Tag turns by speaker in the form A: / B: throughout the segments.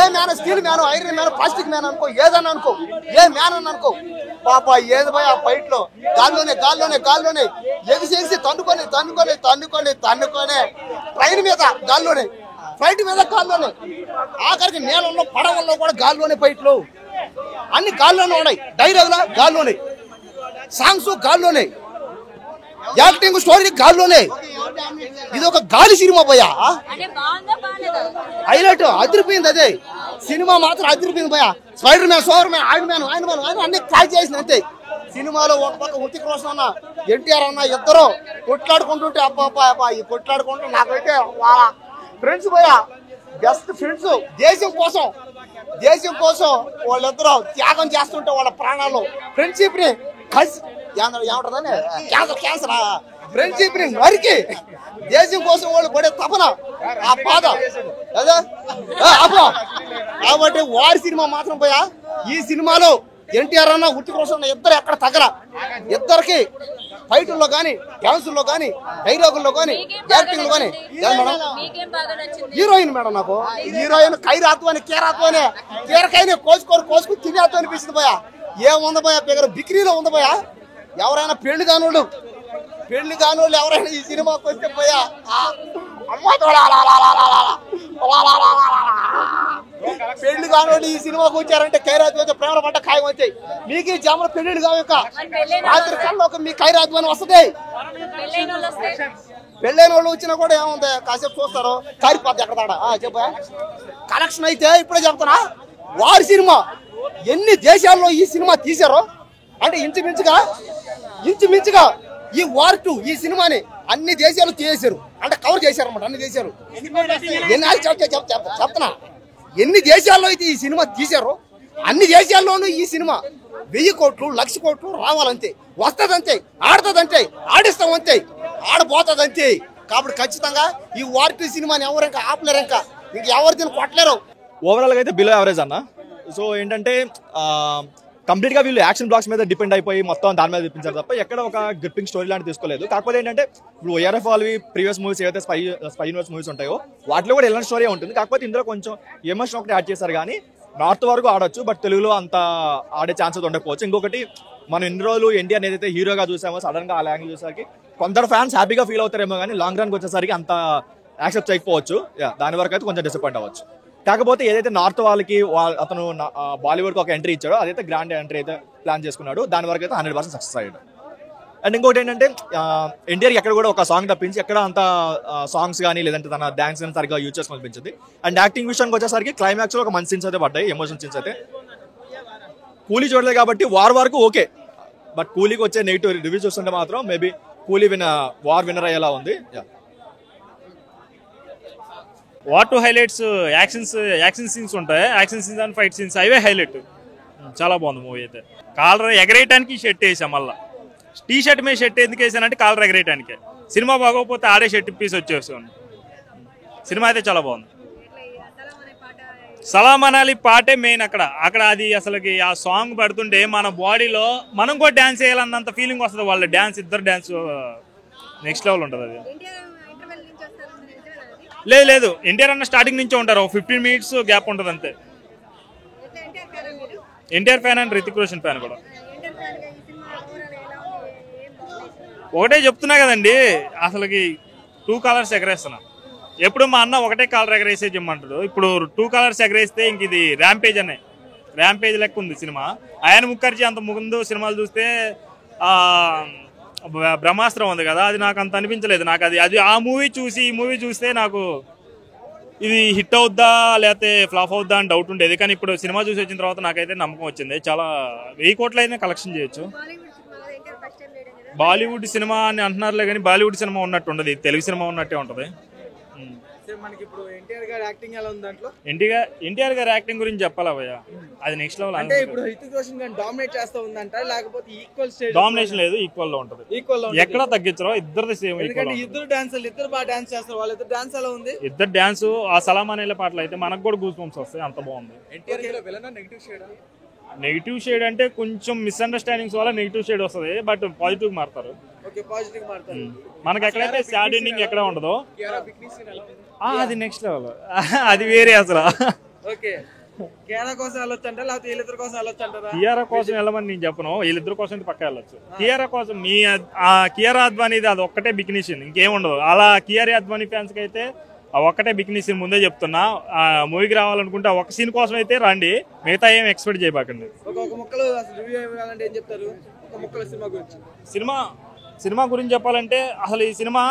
A: ఏ man, steel man, iron man, plastic man అనుకో, ఏదన్నా అనుకో, ఏ మ్యాన్ అని అనుకో, పాప ఏది పోయి ఆ ఫైట్ లో గాల్లోనే ఎగిసి తన్నుకొని ట్రైన్ మీద గాల్లోనే, ఫ్లైట్ మీద గాల్లోనే, ఆఖరికి నేలలో పడవల్లో కూడా గాల్లోనే ఫైట్లు, అన్ని గాల్లోనే ఉన్నాయి, డైలాగులా గాల్లోనే, సాంగ్స్ గాల్లోనే, యాక్టింగ్ స్టోరీ గాల్లోనే. ఇది ఒక గాలి సినిమా పోయా, హైలైట్ అదిరిపోయింది. అదే సినిమా మాత్రం అదిరిపోయింది పోయా. స్పైడర్ మ్యాన్, సోవర్ మ్యాన్, ఆయన మ్యాన్ అన్ని క్రాక్ చేసిన అంతే. సినిమాలో ఒక పక్క హృతిక్ రోషన్ అన్న, ఎన్టీఆర్ అన్న ఇద్దరు కొట్లాడుకుంటుంటే అబ్బా ఈ కొట్లాడుకుంటే నాకైతే వాళ్ళ ఫ్రెండ్స్ పోయా, బెస్ట్ ఫ్రెండ్స్. దేశం కోసం వాళ్ళిద్దరూ త్యాగం చేస్తుంటే వాళ్ళ ప్రాణాలు ఫ్రెండ్షిప్ ని కలిసి ఏమంటుందని క్యాన్సర్ ఫ్రెండ్షిప్ ని నరికి దేశం కోసం వాళ్ళు పడే తపన, ఆ బాధ అదే కాబట్టి వారి సినిమా మాత్రం పోయా. ఈ సినిమాలో ఎన్టీఆర్ అన్న, హృతిక్ రోషన్ ఇద్దరు ఎక్కడ తగ్గల, ఇద్దరికి ఫైటుల్లో కానీ, డాన్సుల్లో కానీ, డైలాగుల్లో కానీ, యాక్టింగ్ లో కానీ. హీరోయిన్ మేడం, నాకు హీరోయిన్ కైరాత్వాని కీరకైనా కోసుకొని తినేతో అనిపిస్తుంది పోయా. ఏముంది పోయా, పిగర బిక్రీలో ఉంది పోయా. ఎవరైనా పెళ్లి కానోళ్ళు ఎవరైనా ఈ సినిమాకి వస్తే పోయా పెళ్లి కానోళ్ళు ఈ సినిమాకి వచ్చారంటే ఖైరాత్ వచ్చే ప్రేమల పంట ఖాయం వచ్చాయి. మీకు ఈ జాముల పెళ్లిళ్ళు కావక రాత్రి కల్లో మీ ఖైరాత్ అని వస్తుంది. పెళ్ళైన వాళ్ళు వచ్చినా కూడా ఏముంది, కాసేపు చూస్తారు, కారిపోద్ది ఎక్కడ తాడా చెప్పా. కలెక్షన్ అయితే ఇప్పుడే చెప్తానా, వారి సినిమా ఎన్ని దేశాల్లో ఈ సినిమా తీశారో అంటే ఇంచుమించుగా ఈ వార్ 2 ఈ సినిమాని అన్ని దేశాలు తీసేశారు, అంటే కవర్ చేశారు అన్నమాట. అన్ని దేశాలు చెప్తున్నా, ఎన్ని దేశాల్లో అయితే ఈ సినిమా తీశారో అన్ని దేశాల్లోనూ ఈ సినిమా 1000 కోట్లు 1,00,000 కోట్లు రావాలంతే, వస్తుందంతే, ఆడుతుందంతే, ఆడిస్తామంతే, ఆడబోతుందంతే. కాబట్టి ఖచ్చితంగా ఈ వార్ 2 సినిమాని ఎవరు ఇంకా ఆపలేరు, ఇంక ఎవరు దీన్ని కొట్టలేరు.
B: ఓవరాల్గా అయితే బిలో యావరేజ్ అన్న. సో ఏంటంటే కంప్లీట్గా వీళ్ళు యాక్షన్ బ్లాక్స్ మీద డిపెండ్ అయిపోయి మొత్తం దాని మీద తెప్పించారు తప్ప ఎక్కడ ఒక గ్రిప్పింగ్ స్టోరీ లాంటి తీసుకోలేదు. కాకపోతే ఏంటంటే ఇప్పుడు ORF వాళ్ళవి ప్రీవియస్ మూవీస్ ఏవైతే స్పై యూనివర్స్ మూవీస్ ఉంటాయో వాటిలో కూడా ఎలాంటి స్టోరీ ఉంటుంది. కాకపోతే ఇందులో కొంచెం ఎమోషన్ ఒకటి యాడ్ చేశారు, కానీ నార్త్ వరకు ఆడొచ్చు, బట్ తెలుగులో అంత ఆడే ఛాన్సెస్ ఉండకపోవచ్చు. ఇంకొకటి, మనం ఇన్ని రోజులు ఎన్టీఆర్ ఏదైతే హీరోగా చూసామో సడన్ గా ఆ లాంగ్వేజ్ చూసేసరికి కొందరు ఫ్యాన్స్ హ్యాపీగా ఫీల్ అవుతారేమో, కానీ లాంగ్ రన్ వచ్చేసరికి అంత యాక్సెప్ట్ చేయకపోవచ్చు. దాని వరకు అయితే కొంచెం డిసప్పాయింట్ అవ్వచ్చు. కాకపోతే ఏదైతే నార్త్ వాళ్ళకి అతను బాలీవుడ్కి ఒక ఎంట్రీ ఇచ్చాడో అదైతే గ్రాండ్ ఎంట్రీ అయితే ప్లాన్ చేసుకున్నాడు, దాని వరకు అయితే 100% సక్సెస్ అయ్యాడు. అండ్ ఇంకోటి ఏంటంటే ఎన్టీఆర్ ఎక్కడ కూడా ఒక సాంగ్ తప్పించి ఎక్కడ అంత సాంగ్స్ కానీ లేదంటే తన డాన్స్ కానీ సరిగ్గా యూజ్ చేసుకుని అనిపించింది. అండ్ యాక్టింగ్ విషయానికి వచ్చేసరికి క్లైమాక్స్ లో ఒక మంచి సీన్స్ అయితే పడ్డాయి, ఎమోషన్ సీన్స్ అయితే. కూలీ చూడలేదు కాబట్టి వార్ వరకు ఓకే, బట్ కూలీకి వచ్చే నెగిటివ్ రివ్యూ చూస్తుంటే మాత్రం మేబీ కూలీ వార్ విన్నర్ అయ్యేలా ఉంది.
C: వార్ 2 హైలైట్స్ యాక్షన్ సీన్స్ ఉంటాయి, action scenes and fight scenes away highlight. చాలా బాగుంది మూవీ అయితే. కాలర్ ఎగరేయటానికి షర్ట్ వేసాం, మళ్ళీ టీ షర్ట్ మీద షర్ట్ ఎందుకు వేసానంటే కాలర్ ఎగరేయటానికే. సినిమా బాగోకపోతే ఆడే షర్ట్ పీస్ వచ్చేసాను. సినిమా అయితే చాలా బాగుంది. సలాం అనాలి పాటే మెయిన్. అక్కడ అది అసలుకి ఆ సాంగ్ పడుతుంటే మన బాడీలో మనం కూడా డ్యాన్స్ చేయాలన్నంత ఫీలింగ్ వస్తుంది. వాళ్ళ డ్యాన్స్, ఇద్దరు డ్యాన్స్ నెక్స్ట్ లెవెల్ ఉంటుంది. అది లేదు ఎన్టీఆర్ అన్న స్టార్టింగ్ నుంచే ఉంటారు, 15 minutes గ్యాప్ ఉంటుంది అంతే. NTR fan and Hrithik Roshan fan కూడా. ఒకటే చెప్తున్నా కదండి, అసలుకి 2 కలర్స్ ఎగరేస్తున్నా. ఎప్పుడు మా అన్న ఒకటే కలర్ ఎగరేసే చెప్పమంటాడు, ఇప్పుడు 2 కలర్స్ ఎగరేస్తే ఇంక ఇది ర్యాంపేజ్ లెక్క ఉంది సినిమా. ఆయన ముఖర్జీ అంత ముందు సినిమాలు చూస్తే బ్రహ్మాస్త్రం ఉంది కదా, అది నాకు అంత అనిపించలేదు. నాకు అది ఆ మూవీ చూసి ఈ మూవీ చూస్తే నాకు ఇది హిట్ అవుద్దా లేకపోతే ఫ్లాప్ అవుద్దా అని డౌట్ ఉండేది. కానీ ఇప్పుడు సినిమా చూసి వచ్చిన తర్వాత నాకైతే నమ్మకం వచ్చింది. చాలా 1000 కోట్లు అయినా కలెక్షన్ చేయొచ్చు. బాలీవుడ్ సినిమా అని అంటున్నారులే, కానీ బాలీవుడ్ సినిమా ఉన్నట్టు ఉండదు, తెలుగు సినిమా ఉన్నట్టే ఉంటుంది. ఎన్టీఆర్ గారి యాక్టింగ్ గురించి చెప్పాలా భయ్యా, అది నెక్స్ట్ లెవెల్.
D: అంటే ఇప్పుడు రితిక్ రోషన్ గారు డామినేట్ చేస్తా ఉందంట, లేకపోతే ఈక్వల్ స్టేజ్
C: డామినేషన్ లేదు, ఈక్వల్ లో ఉంటది. ఎక్కడ తగ్గించరో, ఇద్దరు సేమ్.
D: ఇద్దరు డాన్సర్లు ఇద్దరు బాగా డాన్స్ చేస్తారు, వాళ్ళిద్దరు డాన్స్ ఎలా ఉంది?
C: ఇద్దరు డాన్స్ ఆ సలాం అనే పాటలు అయితే మనకు కూడా గూస్ బంప్స్ వస్తాయి, అంత బాగుంది. నెగిటివ్ షేడ్ అంటే కొంచెం మిస్అండర్స్టాండింగ్స్ వల్ల నెగిటివ్ షేడ్ వస్తుంది, బట్ పాజిటివ్ మారుతారు. మనకి ఎక్కడైతే సాడ్ ఎండింగ్ ఎక్కడ ఉండదో అది నెక్స్ట్ లెవెల్, అది వేరే అసలు.
D: ఓకే కేరళ కోసం వెళ్ళొచ్చు అంటారా లేకపోతే వీళ్ళిద్దరి కోసం వెళ్ళొచ్చు అంటారా?
C: కియారా కోసం వెళ్ళమని నేను చెప్పను, వీళ్ళిద్దరి కోసం అయితే పక్కా వెళ్ళొచ్చు. కియారా కోసం ఆ కియారా అద్వానీది అది ఒక్కటే బికినీషన్, ఇంకేముండదు. అలా కియారా అద్వానీ ఫ్యాన్స్ కి అయితే ఆ ఒక్కటే బికినీషన్ ముందే చెప్తున్నా. ఆ మూవీకి రావాలనుకుంటే ఆ ఒక్క సీన్ కోసం అయితే రండి, మిగతా ఏం ఎక్స్పెక్ట్ చేయబాకండి.
D: ఒక ముక్కలు అసలు రివ్యూ ఇవ్వాలంటే ఏం చెప్తారు? ఒక ముక్కల సినిమా గురించి.
C: సినిమా గురించి చెప్పాలంటే అసలు ఈ సినిమా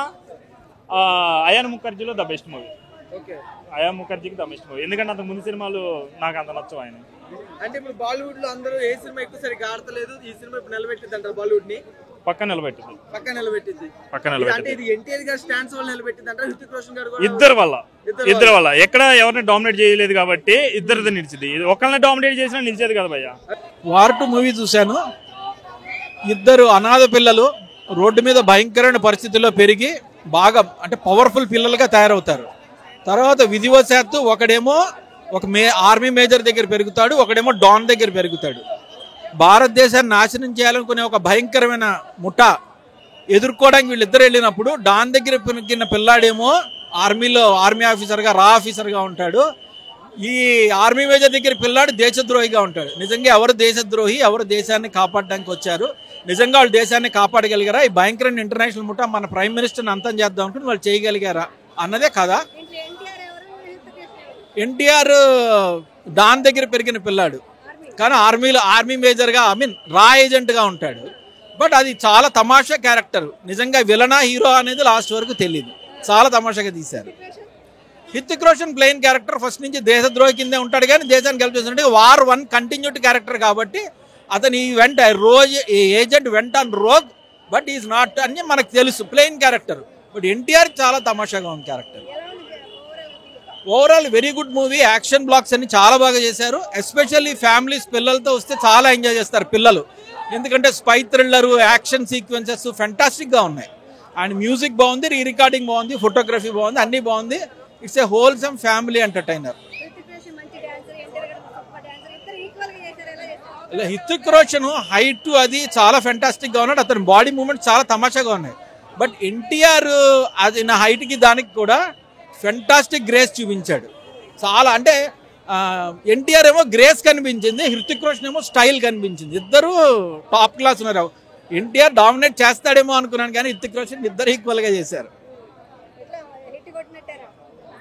C: అయాన్ ముఖర్జీలో the best movie.
D: Okay,
C: Ayan ముఖర్జీకి ద బెస్ట్ మూవీ, ఎందుకంటే అంతకు ముందు సినిమాలు నాకు అంత నచ్చవు ఆయన.
D: అంటే ఇప్పుడు బాలీవుడ్ లో అందరూ ఏ సినిమా ఎక్కువ సరిగ్గా ఆడతలేదు, ఈ సినిమా ఇప్పుడు నిలబెట్టింది అంటారు బాలీవుడ్ ని.
C: పక్క నిలబెట్టింది.
D: అంటే ఇది ఎన్టీఆర్ గారు స్టాండ్స్ వల్ల నిలబెట్టింది అంటారు, హృతిక్ రోషన్ గారు కూడా
C: ఇద్దరు వల్ల ఎక్కడ ఎవరిని డామినేట్ చేయలేదు కాబట్టి ఇద్దరిది నిలిచింది. ఒకళ్ళని డామినేట్ చేసినా నిలిచేది కదా భయ్య.
E: వార్ 2 మూవీ చూశాను. ఇద్దరు అనాథ పిల్లలు రోడ్డు మీద భయంకరమైన పరిస్థితుల్లో పెరిగి బాగా అంటే పవర్ఫుల్ పిల్లలుగా తయారవుతారు. తర్వాత విధివశాత్తు ఒకడేమో ఆర్మీ మేజర్ దగ్గర పెరుగుతాడు, ఒకడేమో డాన్ దగ్గర పెరుగుతాడు. భారతదేశాన్ని నాశనం చేయాలనుకునే ఒక భయంకరమైన ముఠా ఎదుర్కోవడానికి వీళ్ళిద్దరు వెళ్ళినప్పుడు డాన్ దగ్గర పెరిగిన పిల్లాడేమో ఆర్మీ ఆఫీసర్గా ఆఫీసర్గా ఉంటాడు. ఈ ఆర్మీ మేజర్ దగ్గర పిల్లాడు దేశద్రోహిగా ఉంటాడు. నిజంగా ఎవరు దేశద్రోహి, ఎవరు దేశాన్ని కాపాడడానికి వచ్చారు, నిజంగా వాళ్ళు దేశాన్ని కాపాడగలిగారా, ఈ భయంకరమైన ఇంటర్నేషనల్ ముఠా మన ప్రైమ్ మినిస్టర్ని అంతం చేద్దాం అనుకుని వాళ్ళు చేయగలిగారా అన్నదే కదా. ఎన్టీఆర్ డాన్ దగ్గర పెరిగిన పిల్లాడు, కానీ ఆర్మీ మేజర్గా రా ఏజెంట్గా ఉంటాడు. బట్ అది చాలా తమాషా క్యారెక్టర్. నిజంగా విలనా హీరో అనేది లాస్ట్ వరకు తెలియదు, చాలా తమాషాగా తీశారు. Hrithik Roshan plain character, first నుంచి దేశద్రోహి కిందే ఉంటాడు కానీ దేశానికి హెల్ప్ చేస్తుంటే వార్ 1 కంటిన్యూటీ క్యారెక్టర్ కాబట్టి అతను ఏజెంట్ వెంట on rogue but is not అని మనకు తెలుసు, ప్లెయిన్ క్యారెక్టర్. బట్ ఎన్టీఆర్ చాలా తమాషాగా ఉంది character. Overall very good movie. Action blocks అన్ని చాలా బాగా చేశారు. ఎస్పెషల్లీ ఫ్యామిలీస్ పిల్లలతో వస్తే చాలా ఎంజాయ్ చేస్తారు పిల్లలు, ఎందుకంటే స్పై థ్రిల్లర్, యాక్షన్ సీక్వెన్సెస్ ఫెంటాస్టిక్గా ఉన్నాయి. అండ్ మ్యూజిక్ బాగుంది, రీ రికార్డింగ్ బాగుంది, ఫోటోగ్రఫీ బాగుంది, అన్నీ బాగుంది. It's a wholesome family entertainer. Hrithik Roshan height అది చాలా ఫెంటాస్టిక్గా ఉన్నాడు, అతని బాడీ మూవ్మెంట్ చాలా తమాషాగా ఉన్నాయి. బట్ ఎన్టీఆర్ అది నా హైట్కి దానికి కూడా ఫెంటాస్టిక్ గ్రేస్ చూపించాడు చాలా. అంటే ఎన్టీఆర్ ఏమో గ్రేస్ కనిపించింది, హృతిక్ రోషన్ ఏమో స్టైల్ కనిపించింది. ఇద్దరు టాప్ క్లాస్ ఉన్నారు. ఎన్టీఆర్ డామినేట్ చేస్తాడేమో అనుకున్నాను కానీ హృతిక్ రోషన్ ఇద్దరు ఈక్వల్గా చేశారు.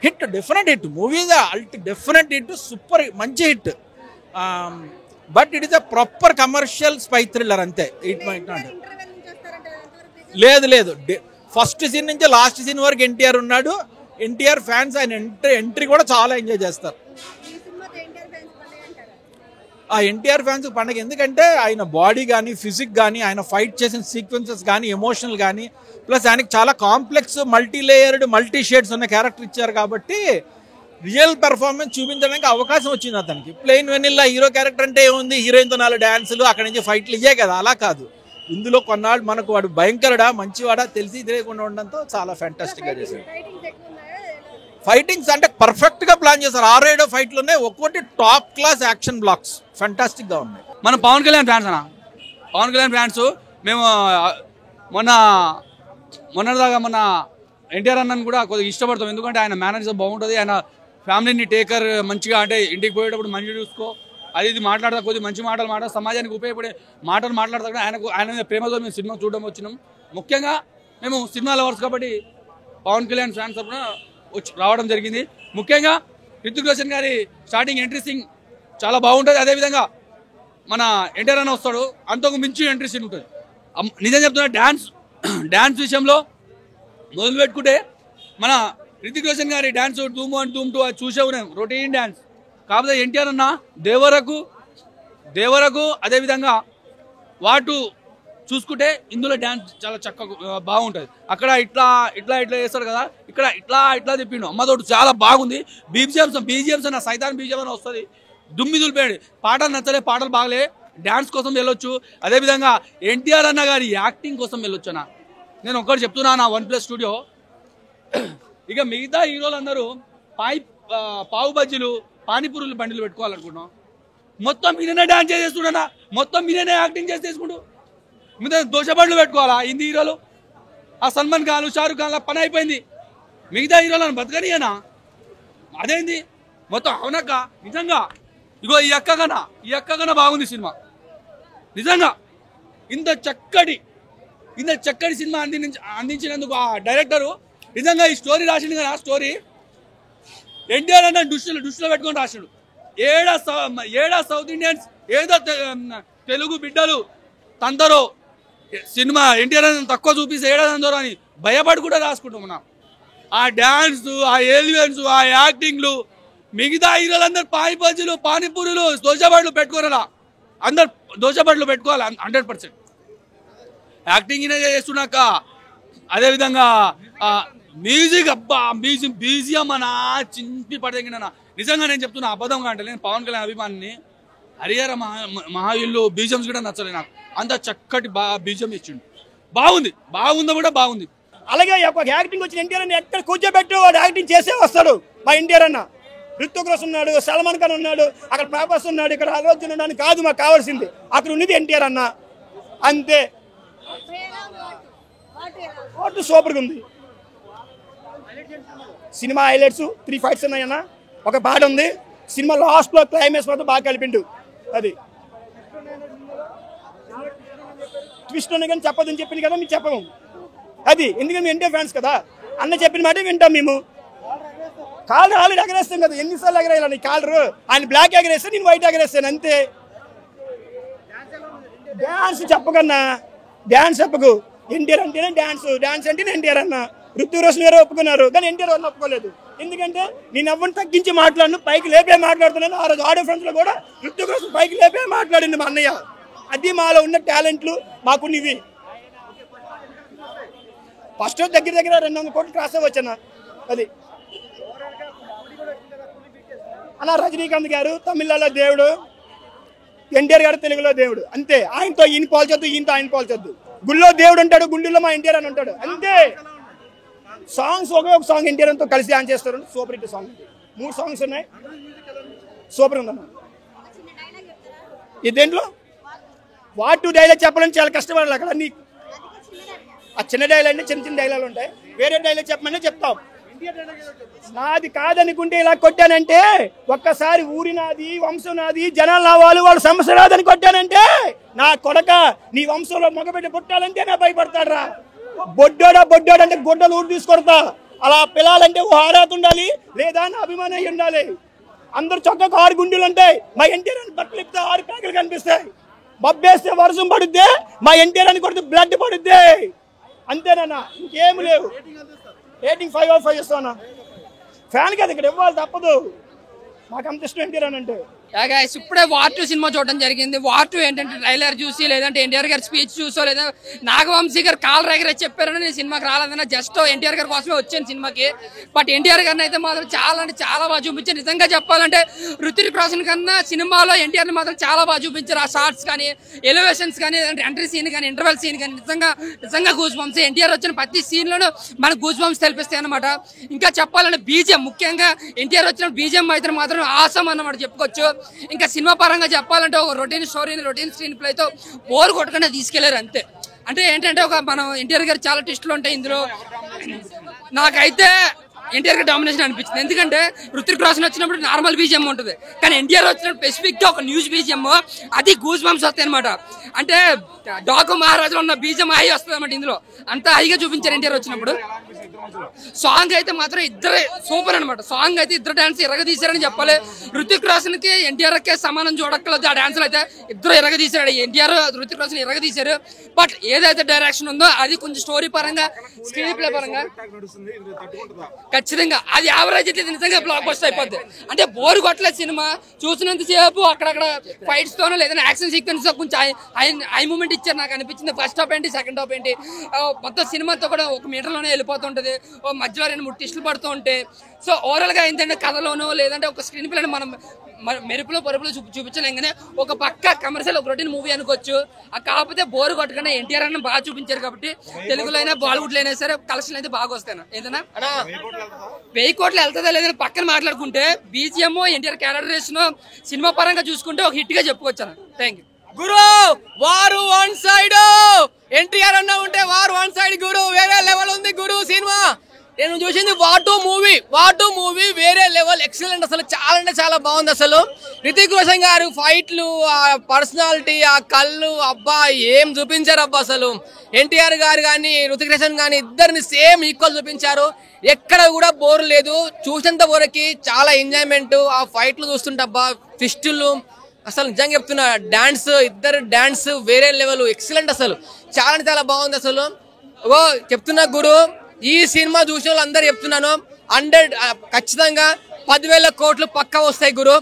E: Hit, definite hit. Movie definite hit, super మంచి hit. But it is a proper commercial spy thriller అంతే. లేదు, ఫస్ట్ సీన్ నుంచి లాస్ట్ సీన్ వరకు ఎన్టీఆర్ ఉన్నాడు. ఎన్టీఆర్ ఫ్యాన్స్ ఆయన ఎంట్రీ కూడా చాలా ఎంజాయ్ చేస్తారు. ఆ ఎన్టీఆర్ ఫ్యాన్స్ పండగ, ఎందుకంటే ఆయన బాడీ కానీ ఫిజిక్ కానీ ఆయన ఫైట్ చేసిన సీక్వెన్సెస్ కానీ ఎమోషనల్ కానీ ప్లస్ ఆయనకి చాలా complex multi layered multi shades ఉన్న క్యారెక్టర్ ఇచ్చారు కాబట్టి రియల్ పెర్ఫార్మెన్స్ చూపించడానికి అవకాశం వచ్చింది అతనికి. ప్లెయిన్ వెనిల్లా హీరో క్యారెక్టర్ అంటే ఏముంది, హీరోయిన్తో 4 డ్యాన్సులు అక్కడి నుంచి ఫైట్లు ఇయ్యే కదా, అలా కాదు. ఇందులో కొన్నాళ్ళు మనకు వాడు భయంకరుడా మంచివాడా తెలిసి తెలియకుండా ఉండడంతో చాలా ఫ్యాంటాస్టిక్గా చేశాడు. ఫైటింగ్స్ అంటే పర్ఫెక్ట్గా ప్లాన్ చేశారు. 6-7 ఫైట్లు ఉన్నాయి, ఒక్కొక్కటి టాప్ క్లాస్ యాక్షన్ బ్లాక్స్ ఫ్యాంటాస్టిక్గా ఉన్నాయి.
F: మనం పవన్ కళ్యాణ్ ఫ్యాన్స్ మేము మొన్నదాకా మన ఎన్టీఆర్ అన్నను కూడా కొద్దిగా ఇష్టపడతాం, ఎందుకంటే ఆయన మేనేజర్ బాగుంటుంది, ఆయన ఫ్యామిలీని టేకర్ మంచిగా, అంటే ఇంటికి పోయేటప్పుడు మంచిగా చూసుకో, అది ఇది మాట్లాడతా, కొద్దిగా మంచి మాటలు సమాజానికి ఉపయోగపడే మాటలు మాట్లాడతా కూడా ఆయన మీద ప్రేమతో మేము సినిమా చూడడం వచ్చినాం. ముఖ్యంగా మేము సినిమా లవర్స్ కాబట్టి పవన్ కళ్యాణ్ ఫ్యాన్స్ తరఫున రావడం జరిగింది. ముఖ్యంగా హృతిక్ రోషన్ గారి స్టార్టింగ్ ఎంట్రీ సీన్ చాలా బాగుంటుంది. అదేవిధంగా మన ఎన్టీఆర్ అన్న వస్తాడు, అంతకు మించి ఎంట్రీ సీన్ ఉంటుంది. నిజం చెప్తున్నా, డ్యాన్స్ విషయంలో మొదలు పెట్టుకుంటే మన హృతిక్ రోషన్ గారి డ్యాన్స్ ధూమ్ 1 ధూమ్ 2 అది చూసే ఉన్నాం, రొటీన్ డ్యాన్స్. కాకపోతే ఎన్టీఆర్ అన్న దేవరకు అదేవిధంగా వాటు చూసుకుంటే ఇందులో డ్యాన్స్ చాలా చక్కగా బాగుంటుంది. అక్కడ ఇట్లా చేస్తాడు కదా, ఇక్కడ ఇట్లా తిప్పిండు, అమ్మతోడు చాలా బాగుంది. బీజిఎమ్స్ అన్న సైతాన్ బీజిఎం అని వస్తుంది, దుమ్మి దులిపాడు. పాటలు నచ్చలే, పాటలు బాగలే, డ్యాన్స్ కోసం వెళ్ళొచ్చు. అదేవిధంగా ఎన్టీఆర్ అన్న గారి యాక్టింగ్ కోసం వెళ్ళొచ్చు అన్న. నేను ఒక్కటి చెప్తున్నా, నా OnePlus స్టూడియో ఇక మిగతా హీరోలందరూ పావు బజ్జీలు పానీపూరులు బండిలు పెట్టుకోవాలనుకుంటున్నాం. మొత్తం మీరేనే డాన్స్ చేసేస్తున్నా, మొత్తం మీరేనే యాక్టింగ్ చేసి తీసుకుంటూ మీద దోశ బండ్లు పెట్టుకోవాలా హిందీ హీరోలు? ఆ సల్మాన్ ఖాన్, షారుఖ్ ఖాన్ పని అయిపోయింది. మిగతా హీరోలను బతకనియనా? అదేంది మొత్తం అవునక్క నిజంగా. ఇగో ఈ అక్కగన బాగుంది సినిమా నిజంగా. ఇంత చక్కటి సినిమా అందించినందుకు ఆ డైరెక్టరు నిజంగా ఈ స్టోరీ రాసిండు కదా. ఆ స్టోరీ ఎన్టీఆర్ అన్న దృష్టిలో పెట్టుకొని రాశాడు. ఏడా సౌత్ ఇండియన్స్ ఏదో తెలుగు బిడ్డలు తందరో సినిమా ఎన్టీఆర్ తక్కువ చూపిస్తే ఏడా తందరో అని భయపడి కూడా రాసుకుంటాం. ఆ డ్యాన్స్, ఆ ఎలివెన్స్, ఆ యాక్టింగ్లు, మిగతా హీరోలందరూ పానీపూరీలు, పానీపూరీలు, దోశబడులు పెట్టుకోరా. అందరు దోశబడులు పెట్టుకోవాలి 100%. యాక్టింగ్ చేస్తున్నాక అదేవిధంగా మ్యూజిక్ అబ్బా బీజిఎం అన్నా చింపి పడదగిన. నిజంగా నేను చెప్తున్నా, అబద్ధంగా అంటే నేను పవన్ కళ్యాణ్ అభిమానిని. హరిహర మహాయుల్లో బీజిఎంస్ కూడా నచ్చలేదు నాకు. అంత చక్కటి బీజిఎం ఇచ్చిండు. బాగుందో కూడా బాగుంది.
G: అలాగే ఒక యాక్టింగ్ వచ్చిన ఎన్టీఆర్ అన్న ఎక్కడ కూర్చోబెట్టి వాడు యాక్టింగ్ చేసే వస్తాడు. మా ఎన్టీఆర్ అన్న ఋత్విక్ రోషన్ ఉన్నాడు, సల్మాన్ ఖాన్ ఉన్నాడు, అక్కడ ప్రభాస్ ఉన్నాడు, ఇక్కడ అల్లు అర్జున్ ఉన్నాడు కాదు మాకు కావాల్సింది. అక్కడ ఉన్నది ఎన్టీఆర్ అన్న అంతే. సూపర్గా ఉంది సినిమా. హైలైట్స్ 3 ఫైట్స్ ఉన్నాయన్న. ఒక పాట ఉంది సినిమా లాస్ట్ లో, క్లైమాక్స్ మాత్రం బాగా కలిపిండు. అది ట్విస్ట్ ఉన్నాయి కానీ చెప్పదని చెప్పింది కదా, మీరు చెప్పము. అది ఎందుకంటే మేము ఎన్టీఆర్ ఫ్యాన్స్ కదా, అన్న చెప్పిన మాట వింటాం మేము. కాలర్ ఆల్రెడీ ఎగరేస్తాం కదా, ఎన్నిసార్లు ఎగరేయాలి నీ కాలరు. ఆయన బ్లాక్ ఎగరేస్తే నేను వైట్ ఎగరేస్తాను అంతే. డ్యాన్స్ చెప్పకన్నా, డ్యాన్స్ చెప్పకు. ఎన్టీఆర్ అంటేనే డ్యాన్స్ అంటేనే ఎన్టీఆర్ అన్న. ఋత్విక్ రోషన్ గారు ఒప్పుకున్నారు కానీ ఎన్టీఆర్ వాళ్ళని ఒప్పుకోలేదు. ఎందుకంటే నేను ఎవరిని తగ్గించి మాట్లాడను, పైకి లేపే మాట్లాడుతున్నాను. ఆ రోజు ఆడియో ఫ్రెండ్స్ లో కూడా ఋత్విక్ రోషన్ పైకి లేపే మాట్లాడింది మా అన్నయ్య. అది మాలో ఉన్న టాలెంట్లు మాకున్నవి. ఫస్ట్ దగ్గర 200 కోట్లు క్రాస్ అవ్వచ్చన్న. అది అన్న రజనీకాంత్ గారు తమిళలో దేవుడు, ఎన్టీఆర్ గారు తెలుగులో దేవుడు అంతే. ఆయనతో ఈయన పోల్చొద్దు, ఈయనతో ఆయన పోల్చొద్దు. గుళ్ళో దేవుడు ఉంటాడు, గుండెల్లో మా ఎన్టీఆర్ అని ఉంటాడు అంతే. సాంగ్స్ ఒక సాంగ్ ఎన్టీఆర్ తో కలిసి డాన్స్ చేస్తారు. Super hit song. 3 సాంగ్స్ ఉన్నాయి, సూపర్ ఉందన్న. ఈ దేంట్లో వాట్ టు డైలాగ్ చెప్పాలని చాలా కష్టపడాలి. అక్కడ అన్ని ఆ చిన్న డైలాగ్ అంటే చిన్న డైలాగ్ ఉంటాయి. వేరే డైలాగ్ చెప్పమని చెప్తాం. నాది కాదనుకుంటే ఇలా కొట్టానంటే, ఒక్కసారి ఊరి నాది, వంశం నాది, జనాలు నా వాళ్ళు సమస్య రాదని కొట్టానంటే, నా కొడక నీ వంశంలో మగబిడ్డ పుట్టాలంటే నా భయపడతాడరా. బొడ్డోడా అంటే గొడ్డలు ఊరు తీసుకొడతా. అలా పిల్లాలంటే ఓ ఆరాత ఉండాలి, లేదా నా అభిమానం ఉండాలి. అందరు చక్కగా 6 గుండెలు ఉంటాయి. మా ఎన్టీఆర్ అని బట్టలు ఇస్తే 6 ప్యాకులు కనిపిస్తాయి. బబ్బేస్తే వర్షం పడుద్ది, మా ఎన్టీఆర్ అని కొడితే బ్లడ్ పడుద్ది అంతేనన్నా, ఇంకేమి లేవు. రేటింగ్ 5/5 ఇస్తానా. ఫ్యాన్ కదా ఇక్కడ ఇవ్వాలి, తప్పదు. మాకు అంత ఇష్టం ఎన్టీఆర్ అని అంటే.
H: ఇప్పుడే వార్ 2 సినిమా చూడడం జరిగింది. వార్ 2 ఏంటంటే ట్రైలర్ చూసి, లేదంటే ఎన్టీఆర్ గారి స్పీచ్ చూసో, లేదా నాగవంశీ గారు కాల్ ఎగరే చెప్పారని నేను సినిమాకి రాలేదన్నా. జస్ట్ ఎన్టీఆర్ గారి కోసమే వచ్చాను సినిమాకి. బట్ ఎన్టీఆర్ గారిని అయితే మాత్రం చాలా అంటే చాలా బాగా చూపించారు. నిజంగా చెప్పాలంటే ఋత్విక్ రోషన్ కన్నా సినిమాలో ఎన్టీఆర్ని మాత్రం చాలా బాగా చూపించారు. ఆ షార్ట్స్ కానీ, ఎలివేషన్స్ కానీ, ఎంట్రీ సీన్ కానీ, ఇంటర్వెల్ సీన్ కానీ నిజంగా గూస్ బంప్స్. ఎన్టీఆర్ వచ్చిన ప్రతి సీన్ లోనూ మనకు గూస్ బంప్స్ తెలిపిస్తాయి అనమాట. ఇంకా చెప్పాలంటే బీజిఎం, ముఖ్యంగా ఎన్టీఆర్ వచ్చిన బీజిఎం అయితే మాత్రం ఆసం అన్నమాట చెప్పుకోవచ్చు. ఇంకా సినిమా పరంగా చెప్పాలంటే ఒక రొటీన్ స్టోరీని, రొటీన్ స్క్రీన్ ప్లేతో బోర్ కొట్టకుండా తీసుకెళ్లారు అంతే. అంటే ఏంటంటే మనం ఎన్టీఆర్ గారు చాలా ట్విస్టులు ఉంటాయి ఇందులో. నాకైతే ఎన్టీఆర్ గారు డామినేషన్ అనిపించింది. ఎందుకంటే ఋత్విక్ రోషన్ వచ్చినప్పుడు నార్మల్ బీజిఎం ఉంటుంది, కానీ ఎన్టీఆర్ వచ్చినప్పుడు స్పెసిఫిక్ గా ఒక న్యూస్ బీజిఎం, అది గూస్ బంప్స్ వస్తాయి అనమాట. అంటే డాకు మహారాజులో ఉన్న బీజిఎం హై వస్తుంది అనమాట. ఇందులో అంత హైగా చూపించారు ఎన్టీఆర్ వచ్చినప్పుడు. సాంగ్ అయితే మాత్రం ఇద్దరే సూపర్ అనమాట. సాంగ్ అయితే ఇద్దరు డాన్స్ ఎరగదీశారని చెప్పాలి. ఋత్విక్ రోషన్ కి ఎన్టీఆర్ కే సమానం చూడక్కలేదు. ఆ డాన్స్ అయితే ఇద్దరు ఎరగదీశాడు. ఎన్టీఆర్ ఋత్విక్ రోషన్ ఎరగదీశారు. బట్ ఏదైతే డైరెక్షన్ ఉందో అది కొంచెం స్టోరీ పరంగా, స్క్రీన్ ప్లే పరంగా ఖచ్చితంగా అది యావరేజ్ అయితే నిజంగా బ్లాక్ బస్టర్ అయిపోద్ది. అంటే బోర్ కొట్టలేదు సినిమా. చూసినంత సేపు అక్కడక్కడ ఫైట్స్ తోనో లేదంటే యాక్షన్ సీక్వెన్స్ కొంచెం హై మూమెంట్ ఇచ్చారు నాకు అనిపించింది. ఫస్ట్ హాఫ్ ఏంటి, సెకండ్ హాఫ్ ఏంటి, మొత్తం సినిమాతో కూడా 1 మీటర్లోనే వెళ్ళిపోతుంటది. మధ్యలో 2-3 ట్విస్టులు పడుతూ ఉంటాయి. సో ఓవరాల్ గా ఏంటంటే కథలోనో లేదంటే ఒక స్క్రీన్ ప్లే మనం మెరుపులో పరుపులో చూపించలేం, కానీ ఒక పక్క కమర్షియల్, ఒక రొటీన్ మూవీ అనుకోవచ్చు. కాకపోతే బోరు కొట్టకుండా ఎన్టీఆర్ అన్న బాగా చూపించారు కాబట్టి తెలుగులో అయినా బాలీవుడ్ లో అయినా సరే కలెక్షన్ అయితే బాగా వస్తాయి. ఏదైనా 1000 కోట్లు వెళ్తుందా లేదని పక్కన మాట్లాడుకుంటే బీజిఎం, ఎన్టీఆర్ క్యారెక్టరేషన్ సినిమా పరంగా చూసుకుంటే ఒక హిట్ గా చెప్పుకోవచ్చు. Thank you.
D: గురు వారు 1 సైడ్, ఎన్టీఆర్ అన్న ఉంటే వారు 1 సైడ్ గురు. వేరే లెవెల్ ఉంది గురు సినిమా.
I: నేను చూసింది వాటు మూవీ వేరే లెవెల్, ఎక్సలెంట్. అసలు చాలా అంటే చాలా బాగుంది. అసలు రితిక్ రోషన్ గారు ఫైట్లు, ఆ పర్సనాలిటీ, ఆ కళ్ళు, అబ్బా ఏం చూపించారు అబ్బా. అసలు ఎన్టీఆర్ గారు కానీ రితిక్ రోషన్ కానీ ఇద్దరిని సేమ్ ఈక్వల్ చూపించారు. ఎక్కడ కూడా బోర్ లేదు, చూసేంత వరకు చాలా ఎంజాయ్మెంట్. ఆ ఫైట్లు చూస్తుంటే అబ్బా, ట్విస్టులు, అసలు నిజంగా చెప్తున్నా ఇద్దరు డాన్స్ వేరే లెవెల్, ఎక్సలెంట్. అసలు చాలా అంటే చాలా బాగుంది. అసలు చెప్తున్నా గురు, ఈ సినిమా చూసిన వాళ్ళందరూ చెప్తున్నాను 100 ఖచ్చితంగా 10,000 కోట్లు పక్కా వస్తాయి గురు.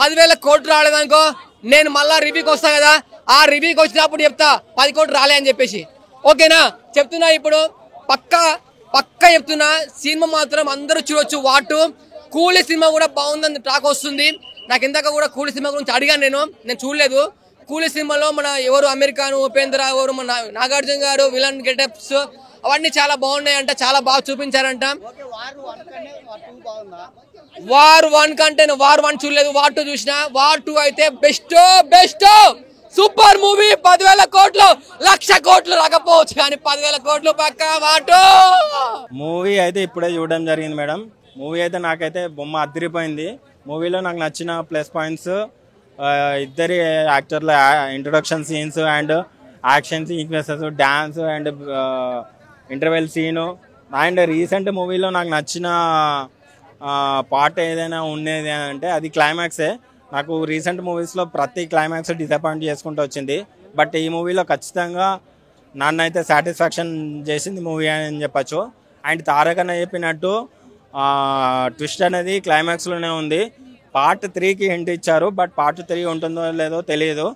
I: 10,000 కోట్లు రాలేదనుకో నేను మళ్ళా రివ్యూకి వస్తా కదా, ఆ రివ్యూకి వచ్చినప్పుడు చెప్తా 10 కోట్లు రాలే అని చెప్పేసి. ఓకేనా? చెప్తున్నా ఇప్పుడు పక్కా చెప్తున్నా, సినిమా మాత్రం అందరూ చూడొచ్చు. వాటు కూలీ సినిమా కూడా బాగుందని టాక్ వస్తుంది. నాకు ఇందాక కూడా కూలీ సినిమా గురించి అడిగాను, నేను చూడలేదు. కూలీ సినిమాలో మన ఎవరు ఉపేంద్ర, ఎవరు మన నాగార్జున గారు విలన్ గెటప్స్ అవన్నీ చాలా బాగున్నాయంట, చాలా బాగా చూపించారంట. వార్ 1 కంటే వార్ 1 చూడలేదు, వార్ 2 చూసిన. వార్ 2 అయితే బెస్ట్ సూపర్ మూవీ. 10,000 కోట్లు 1,00,000 కోట్లు రాకపోవచ్చు కానీ 10,000 కోట్లు పక్కా వాటు.
J: మూవీ అయితే ఇప్పుడే చూడడం జరిగింది మేడం. మూవీ అయితే నాకైతే బొమ్మ అదిరిపోయింది. మూవీలో నాకు నచ్చిన ప్లస్ పాయింట్స్ ఇద్దరి యాక్టర్ల introduction scenes and action sequences, dance and interval scene. And recent మూవీలో నాకు నచ్చిన పార్ట్ ఏదైనా ఉండేది అంటే అది క్లైమాక్సే. నాకు రీసెంట్ మూవీస్లో ప్రతి క్లైమాక్స్ డిసప్పాయింట్ చేసుకుంటూ వచ్చింది. బట్ ఈ మూవీలో ఖచ్చితంగా నన్నైతే సాటిస్ఫాక్షన్ చేసింది మూవీ అని చెప్పచ్చు. అండ్ తారక్ అన్న చెప్పినట్టు ట్విస్ట్ అనేది క్లైమాక్స్లోనే ఉంది. పార్ట్ 3కి హింట్ ఇచ్చారు, బట్ పార్ట్ 3 ఉంటుందో లేదో తెలియదు.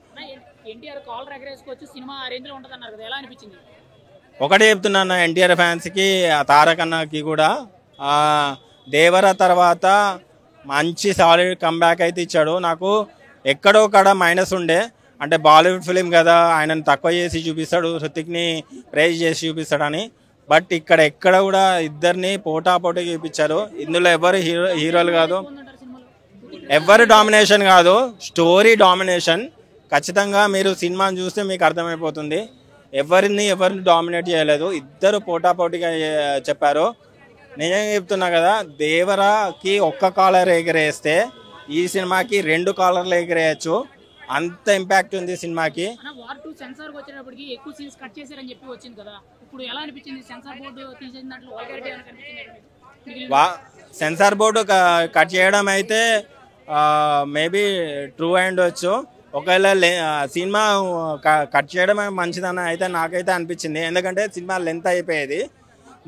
J: ఒకటే చెప్తున్నాను ఎన్టీఆర్ ఫ్యాన్స్కి, తారక్ అన్నకి కూడా, దేవర తర్వాత మంచి సాలిడ్ కంబ్యాక్ అయితే ఇచ్చాడు. నాకు ఎక్కడో కడ మైనస్ ఉండే, అంటే బాలీవుడ్ ఫిలిం కదా ఆయనను తక్కువ చేసి చూపిస్తాడు, హృతిక్ని ప్రైజ్ చేసి చూపిస్తాడని. బట్ ఇక్కడ ఎక్కడ కూడా ఇద్దరిని పోటాపోటీ చూపించారు. ఇందులో ఎవరు హీరోలు కాదు, ఎవరు డామినేషన్ కాదు, స్టోరీ డామినేషన్. ఖచ్చితంగా మీరు సినిమాని చూస్తే మీకు అర్థమైపోతుంది. ఎవరిని డామినేట్ చేయలేదు, ఇద్దరు పోటాపోటీగా చెప్పారు. నిజంగా చెప్తున్నా కదా, దేవరాకి ఒక్క కాలర్ ఎగరేస్తే ఈ సినిమాకి 2 కాలర్లు ఎగరేయచ్చు, అంత ఇంపాక్ట్ ఉంది సినిమాకి. సెన్సార్ బోర్డు కట్ చేయడం అయితే మేబీ ట్రూ అయ్యుండొచ్చు. ఒకవేళ సినిమా కట్ చేయడం మంచిదని అయితే నాకైతే అనిపించింది, ఎందుకంటే సినిమా లెంత్ అయిపోయేది.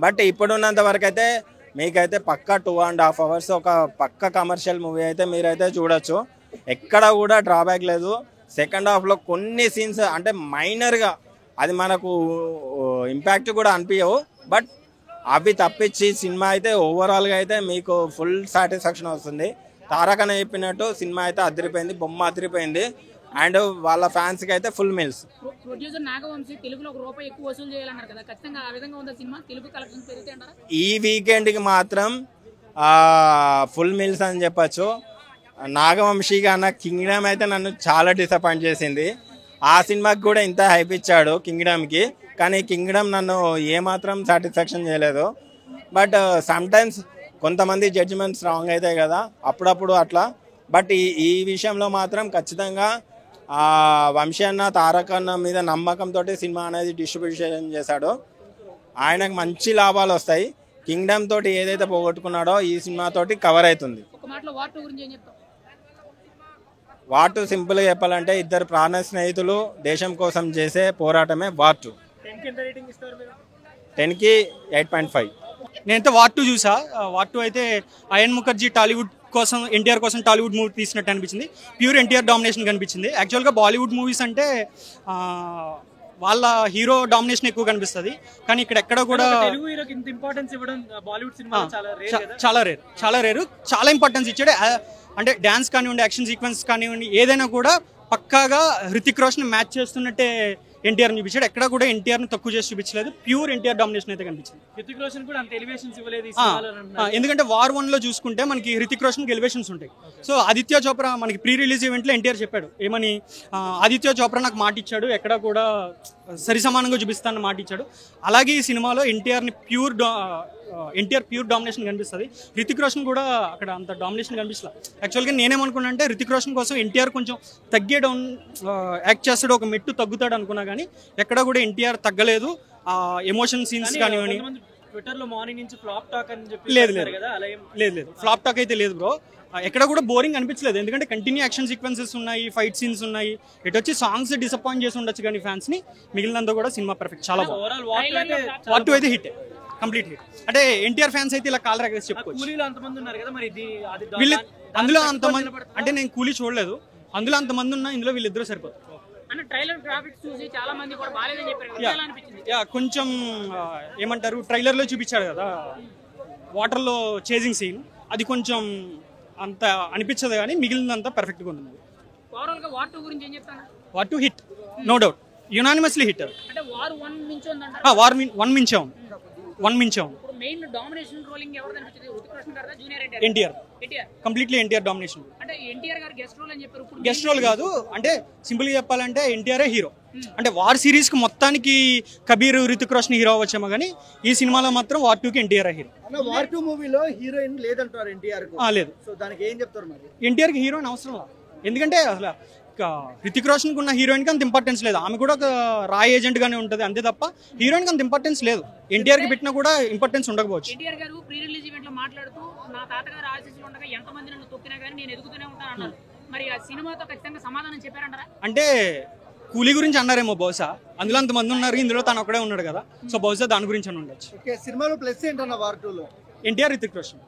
J: బట్ ఇప్పుడున్నంత వరకు అయితే మీకైతే పక్కా 2.5 hours ఒక పక్క కమర్షియల్ మూవీ అయితే మీరైతే చూడొచ్చు. ఎక్కడ కూడా డ్రాబ్యాక్ లేదు. సెకండ్ హాఫ్లో కొన్ని సీన్స్ అంటే మైనర్గా అది మనకు ఇంపాక్ట్ కూడా అనిపించవు, బట్ అవి తప్పించి సినిమా అయితే ఓవరాల్గా అయితే మీకు ఫుల్ సాటిస్ఫాక్షన్ వస్తుంది. తారక్ అన్న చెప్పినట్టు సినిమా అయితే అదిరిపోయింది, బొమ్మ అదిరిపోయింది. అండ్ వాళ్ళ ఫ్యాన్స్కి అయితే ఫుల్ మీల్స్. ఈ వీకెండ్కి మాత్రం ఫుల్ మీల్స్ అని చెప్పచ్చు. నాగవంశీగా అన్న కింగ్డమ్ అయితే నన్ను చాలా డిసప్పాయింట్ చేసింది. ఆ సినిమాకి కూడా ఇంత హైప్ ఇచ్చాడు కింగ్డమ్కి, కానీ కింగ్డమ్ నన్ను ఏమాత్రం సాటిస్ఫాక్షన్ చేయలేదు. బట్ సమ్టైమ్స్ కొంతమంది జడ్జిమెంట్స్ రాంగ్ అవుతాయి కదా, అప్పుడప్పుడు అట్లా. బట్ ఈ విషయంలో మాత్రం ఖచ్చితంగా వంశీ అన్న తారక్ అన్న మీద నమ్మకంతో సినిమా అనేది డిస్ట్రిబ్యూషన్ చేశాడు. ఆయనకు మంచి లాభాలు వస్తాయి. కింగ్డమ్ తోటి ఏదైతే పోగొట్టుకున్నాడో ఈ సినిమా తోటి కవర్ అవుతుంది. వార్ 2 సింపుల్గా చెప్పాలంటే ఇద్దరు ప్రాణ స్నేహితులు దేశం కోసం చేసే పోరాటమే వార్ 2. 10కి 8.5.
K: నేనైతే వార్ 2 చూసా. వార్ 2 అయితే అయన్ ముఖర్జీ టాలీవుడ్ కోసం, ఎన్టీఆర్ కోసం టాలీవుడ్ మూవీ తీసినట్టు అనిపించింది. ప్యూర్ ఎన్టీఆర్ డామినేషన్ కనిపించింది. యాక్చువల్గా బాలీవుడ్ మూవీస్ అంటే వాళ్ళ హీరో డామినేషన్ ఎక్కువ కనిపిస్తుంది, కానీ ఇక్కడ ఎక్కడ కూడా చాలా రేరు. చాలా ఇంపార్టెన్స్ ఇచ్చాడు. అంటే డ్యాన్స్ కానివ్వండి, యాక్షన్ సీక్వెన్స్ కానివ్వండి, ఏదైనా కూడా పక్కాగా హృతిక్ రోషన్ మ్యాచ్ చేస్తున్నట్టే ఎన్టీఆర్ చూపించాడు. ఎక్కడ కూడా ఎన్టీఆర్ ని తక్కువ చేసి చూపించలేదు. ప్యూర్ ఎన్టీఆర్ డామినేషన్ అయితే కనిపించింది.
L: హృతిక్ రోషన్ కూడా అంత ఎలివేషన్స్ ఇవ్వలేదు
K: ఎందుకంటే వార్ 1 లో చూసుకుంటే మనకి హృతిక్ రోషన్ ఎలివేషన్స్ ఉంటాయి. సో ఆదిత్య చోప్రా మనకి ప్రీ రిలీజ్ ఈవెంట్ లో ఎన్టీఆర్ చెప్పాడు ఏమని, ఆదిత్య చోప్రా నాకు మాట ఇచ్చాడు, ఎక్కడ కూడా సరి సమానంగా చూపిస్తానని మాట ఇచ్చాడు. అలాగే ఈ సినిమాలో ఎన్టీఆర్ ని ప్యూర్ ఎన్టీఆర్ ప్యూర్ డామినేషన్ కనిపిస్తుంది. రితిక్ రోషన్ కూడా అక్కడ అంత డామినేషన్ కనిపిస్తుంది. యాక్చువల్గా నేనేమనుకున్నా అంటే రితిక్ రోషన్ కోసం ఎన్టీఆర్ కొంచెం తగ్గే డౌన్ యాక్ట్ చేస్తాడు, ఒక మెట్టు తగ్గుతాడు అనుకున్నా, కానీ ఎక్కడ కూడా ఎన్టీఆర్ తగ్గలేదు. ఎమోషన్ సీన్స్ కానివ్వండి.
L: ట్విట్టర్ లో మార్నింగ్ నుంచి ఫ్లాప్ టాక్ అని చెప్పి
K: లేదు ఫ్లాప్ టాక్ అయితే లేదు బ్రో. ఎక్కడ కూడా బోరింగ్ అనిపించలేదు, ఎందుకంటే కంటిన్యూ యాక్షన్ సీక్వెన్సెస్ ఉన్నాయి, ఫైట్ సీన్స్ ఉన్నాయి. ఇటు వచ్చి సాంగ్స్ డిసప్పాయింట్ చేసి ఉండొచ్చు కానీ ఫ్యాన్స్ ని, మిగిలినంతా కూడా సినిమా పర్ఫెక్ట్, చాలా బాగుంది. వాట్ అయితే హిట్, కంప్లీట్ హిట్. అంటే ఎన్టీఆర్ ఫ్యాన్స్ అయితే ఇలా కాల్ రాకేసి చెప్పుకోవచ్చు. వీళ్ళు అందులో అంతమంది, అంటే నేను కూలీ చూడలేదు, అందులో అంతమంది ఉన్నా ఇందులో వీళ్ళిద్దరూ సరిపోదు. కొంచెం ఏమంటారు, ట్రైలర్ లో చూపించాడు కదా వాటర్ లో చేజింగ్ సీన్, అది కొంచెం అంత అనిపించదు, కానీ మిగిలినంతా పర్ఫెక్ట్ గా ఉంది. War 2 hit, no doubt, unanimously hit. War 1 మించే ఉంది. NTR completely NTR domination. Guest role కాదు, అంటే సింపుల్ గా చెప్పాలంటే ఎన్టీఆర్ హీరో. అంటే వార్ సిరీస్ కి మొత్తానికి కబీర్, రితిక్ రోషన్ హీరో వచ్చామో, కానీ ఈ సినిమాలో మాత్రం వార్ 2 కి ఎన్టీఆర్ హీరో.
D: వార్ 2 మూవీలో హీరోయిన్ లేదంటారు ఎన్టీఆర్ కు.
K: లేదు.
D: సో దానికి ఏం చెప్తారు మరి?
K: ఎన్టీఆర్ కి హీరోయిన్ అవసరం లేదు, ఎందుకంటే అసలు రితిక్ రోషన్ కున్న హీరోయిన్ కి అంత ఇంపార్టెన్స్ లేదు. ఆమె కూడా ఒక రాయ్ ఏజెంట్ గానే ఉంటది, అంతే తప్ప హీరోయిన్ కి అంత ఇంపార్టెన్స్ లేదు. ఎన్టీఆర్ కి పెట్టినా కూడా ఇంపార్టెన్స్ ఉండకపోవచ్చు.
L: ఎన్టీఆర్ గారు ప్రీ రిలీజ్ ఈవెంట్ లో మాట్లాడుతూ నా తాతగారు ఆశీస్సులు ఉండగా ఎంతమంది నన్ను తొక్కినా కానీ నేను ఎదుగుతూనే ఉంటాను అన్నారు. మరి ఆ సినిమాతో ఖచ్చితంగా సమాధానం చెప్పారంటారా?
K: అంటే కూలీ గురించి అన్నారేమో బహుశా, అందులో అంతమంది ఉన్నారు, ఇందులో తను ఒక్కడే ఉన్నాడు కదా, సో బహుశా దాని గురించి అని ఉండొచ్చు.
D: సినిమాలో ప్లస్ ఏంటన్నా వార్ 2 లో?
K: ఎన్టీఆర్, రితిక్ రోషన్,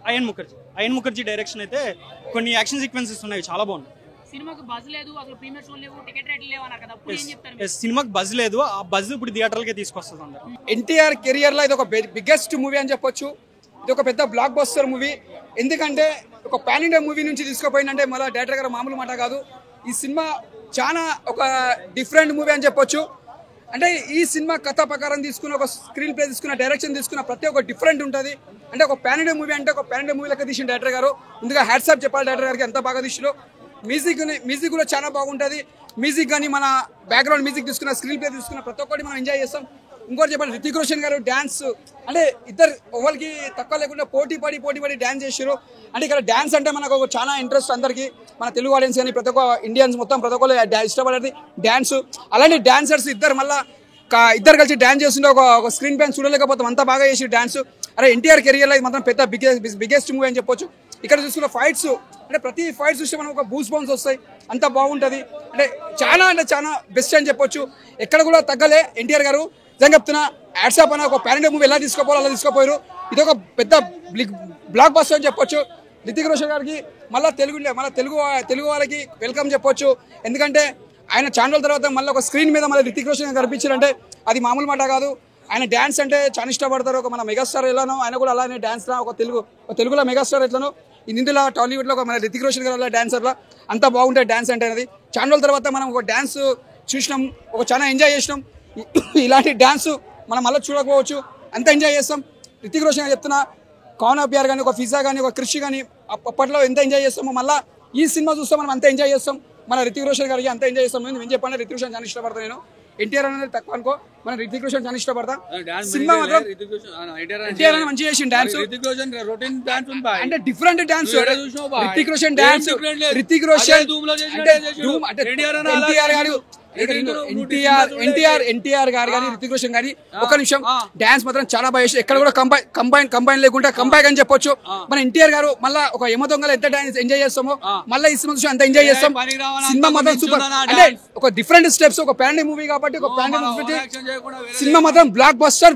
K: అయన్ ముఖర్జీ డైరెక్షన్ అయితే కొన్ని యాక్షన్ సీక్వెన్సెస్ ఉన్నాయి, చాలా బాగున్నాయి.
L: సినిమాకి బజ్ లేదు, అసలు ప్రీమియర్ షో లేవు, టికెట్ రేట్లు లేవు అన్నారు కదా, అప్పుడు ఏం చెప్తారు?
K: సినిమాకి బజ్ లేదు, ఆ బజ్ ఇప్పుడు థియేటర్లకే తీసుకొస్తుంది అందరూ.
M: ఎన్టీఆర్ కెరియర్ లో ఇది ఒక బిగ్గెస్ట్ మూవీ అని చెప్పొచ్చు. ఇది ఒక పెద్ద బ్లాక్ బస్టర్ మూవీ, ఎందుకంటే ఒక పాన్ ఇండియా మూవీ నుంచి తీసుకుపోయిందంటే మళ్ళీ డైరెక్టర్ గారు మామూలు మాట కాదు. ఈ సినిమా చాలా ఒక డిఫరెంట్ మూవీ అని చెప్పొచ్చు. అంటే ఈ సినిమా కథ ప్రకారం తీసుకున్న, ఒక స్క్రీన్ ప్లే తీసుకున్న, డైరెక్షన్ తీసుకున్న ప్రతి ఒక్క డిఫరెంట్ ఉంటుంది. అంటే ఒక పాన్ ఇండియా మూవీ అంటే ఒక పాన్ ఇండియా మూవీ లెక్క తీసిన డైరెక్టర్ గారు. ముందుగా హ్యాట్స్ ఆఫ్ చెప్పాలి డైరెక్టర్ గారికి, ఎంత బాగా తీసిలో. మ్యూజిక్ కూడా చాలా బాగుంటుంది. మ్యూజిక్ కానీ మన బ్యాక్గ్రౌండ్ మ్యూజిక్ తీసుకున్న, స్క్రీన్ ప్లే తీసుకున్న ప్రతి ఒక్కటి మనం ఎంజాయ్ చేస్తాం. ఇంకోటి చెప్పాలి, రితిక్ రోషన్ గారు డ్యాన్స్, అంటే ఇద్దరు ఎవరికి తక్కువ లేకుండా పోటీ పడి డ్యాన్స్ చేసారు. అంటే ఇక్కడ డ్యాన్స్ అంటే మనకు చాలా ఇంట్రెస్ట్ అందరికీ, మన తెలుగు ఆడియన్స్ కానీ ప్రతి ఒక్క ఇండియన్స్ మొత్తం ప్రతి ఒక్కరు ఇష్టపడేది డ్యాన్స్. అలాంటి డాన్సర్స్ ఇద్దరు కలిసి డ్యాన్స్ చేస్తుంటే ఒక స్క్రీన్ పైన చూడలేకపోతాం, అంత బాగా చేసి డ్యాన్స్. అరే ఎన్టీఆర్ కెరియర్లో ఇది మాత్రం పెద్ద బిగ్గెస్ట్ మూవీ అని చెప్పొచ్చు. ఇక్కడ చూసుకున్న ఫైట్స్, అంటే ప్రతి ఫైట్స్ చూస్తే మనం ఒక బూస్ బౌన్స్ వస్తాయి, అంత బాగుంటుంది. అంటే చాలా బెస్ట్ అని చెప్పొచ్చు. ఎక్కడ కూడా తగ్గలే ఎన్టీఆర్ గారు. నిజంగా చెప్తున్నా, యాడ్సాప్ అనే ఒక పాన్ ఇండియా మూవీ ఎలా తీసుకోపోవాలో అలా తీసుకోపోయారు. ఇది ఒక పెద్ద బ్లాక్ బస్టర్ అని చెప్పొచ్చు. రితిక్ రోషన్ గారికి మళ్ళీ తెలుగు వాళ్ళకి వెల్కమ్ చెప్పొచ్చు. ఎందుకంటే ఆయన ఛానల్ తర్వాత మళ్ళీ ఒక స్క్రీన్ మీద మళ్ళీ రితిక్ రోషన్ కనిపించారంటే అది మామూలు మాట కాదు. ఆయన డ్యాన్స్ అంటే చాలా ఇష్టపడతారు. ఒక మన మెగాస్టార్ ఎలానో ఆయన కూడా అలానే డ్యాన్స్ లా, ఒక తెలుగులో మెగాస్టార్ ఎట్లనో ఇందులో టాలీవుడ్ లో మన రితిక్ రోషన్ గారు డాన్సర్లా అంతా బాగుంటాయి డాన్స్ అంటే అనేది. ఛానల్ తర్వాత మనం ఒక డ్యాన్స్ చూసినాం, ఒక చాలా ఎంజాయ్ చేసినాం. ఇలాంటి డ్యాన్స్ మనం మళ్ళీ చూడకపోవచ్చు, అంత ఎంజాయ్ చేస్తాం. రితిక్ రోషన్ చెప్తున్నా, కాన్ ఆఫ్ బిఆర్ కానీ, ఒక ఫిజా కానీ, ఒక క్రిష్ కానీ అప్పట్లో ఎంత ఎంజాయ్ చేస్తామో మళ్ళీ ఈ సినిమా చూస్తే మనం అంత ఎంజాయ్ చేస్తాం. మన రితిక్ రోషన్ గారికి అంత ఎంజాయ్ చేస్తాం. నేను చెప్పాను, రితిక్ రోషన్ చాలా ఇష్టపడతాను. నేను ఎన్టీఆర్ అనేది తక్కువ అనుకో, మన రితిక్ రోషన్ చాలా ఇష్టపడతా. సినిమా మాత్రం ఎన్టీఆర్ అని మంచిగా చేసిన డాన్స్, అంటే different dance. Hrithik Roshan dance, Hrithik Roshan NTR garu కానీ రితిక్ రోషన్ కానీ ఒక నిమిషం డాన్స్ మాత్రం చాలా బాగా చేసి, ఎక్కడ కూడా కంబైన్ లేకుండా కంబ్యాక్ అని చెప్పొచ్చు. మన ఎన్టీఆర్ గారు మళ్ళీ ఒక యమ దొంగలు ఎంత డాన్స్ ఎంజాయ్ చేస్తామో మళ్ళీ ఈ సినిమా చూసి అంత ఎంజాయ్ చేస్తాం. సినిమా మాత్రం సూపర్. అంటే ఒక డిఫరెంట్ స్టెప్స్, ఒక పాన్ ఇండియా మూవీ కాబట్టి, ఒక పాన్ ఇండియా మూవీ సినిమా మాత్రం బ్లాక్ బస్టర్.